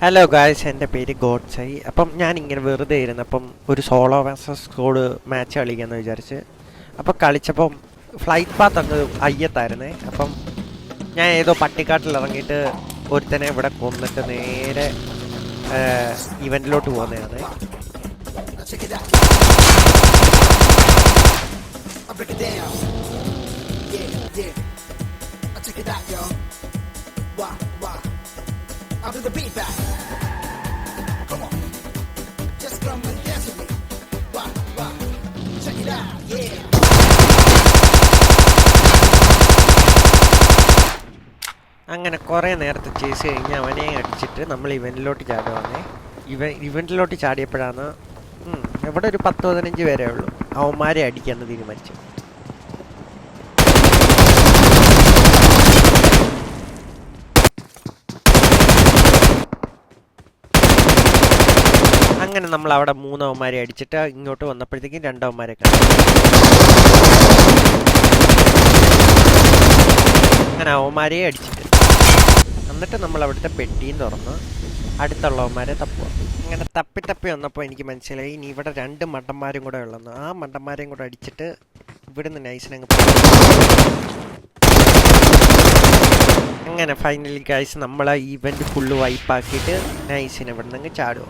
Hello guys, എൻ്റെ പേര് ഗോഡ്സൈ. അപ്പം ഞാനിങ്ങനെ വെറുതെ ഇരുന്നപ്പം ഒരു സോളോ വേഴ്സസ് സ്ക്വാഡ് മാച്ച് കളിക്കാമെന്ന് വിചാരിച്ച്. അപ്പം കളിച്ചപ്പം ഫ്ലൈറ്റ് പാത്ത് അങ്ങ് അയ്യത്തായിരുന്നേ. അപ്പം ഞാൻ ഏതോ പട്ടിക്കാട്ടിൽ ഇറങ്ങിയിട്ട് ഒരുത്തനെ ഇവിടെ കൊന്നിട്ട് നേരെ ഇവൻറ്റിലോട്ട് പോകുന്നതാണ്. I'll do the beat back. Come on. Just come and dance with me. Wah, wah. Check it out. Yeah. അങ്ങനെ കുറേ നേരത്തെ ചേസ് കഴിഞ്ഞ് അവനെ അടിച്ചിട്ട് നമ്മൾ ഇവൻറ്റിലോട്ട് ചാടുവാണേ. ഇവൻറ്റിലോട്ട് ചാടിയപ്പോഴാണ് ഇവിടെ ഒരു 10-15 പേരേ ഉള്ളൂ. അവന്മാരെ അടിക്കാമെന്ന് തീരുമാനിച്ചു. അങ്ങനെ നമ്മൾ അവിടെ 3 അവന്മാരെ അടിച്ചിട്ട് ഇങ്ങോട്ട് വന്നപ്പോഴത്തേക്കും 2 അവന്മാരെ കണ്ടു. അങ്ങനെ അവന്മാരെ അടിച്ചിട്ട് എന്നിട്ട് നമ്മൾ അവിടുത്തെ പെട്ടിയും തുറന്ന് അടുത്തുള്ളവന്മാരെ തപ്പുക. അങ്ങനെ തപ്പി വന്നപ്പോൾ എനിക്ക് മനസ്സിലായി ഇനി ഇവിടെ 2 മണ്ടന്മാരും കൂടെ ഉള്ളെന്ന്. ആ മണ്ടന്മാരെയും കൂടെ അടിച്ചിട്ട് ഇവിടുന്ന് നൈസിനങ്ങ് അങ്ങനെ ഫൈനലി ഗൈസ് നമ്മൾ ആ ഈവൻറ്റ് ഫുള്ള് വൈപ്പാക്കിയിട്ട് നൈസിന് ഇവിടെ നിന്ന് ചാടുക.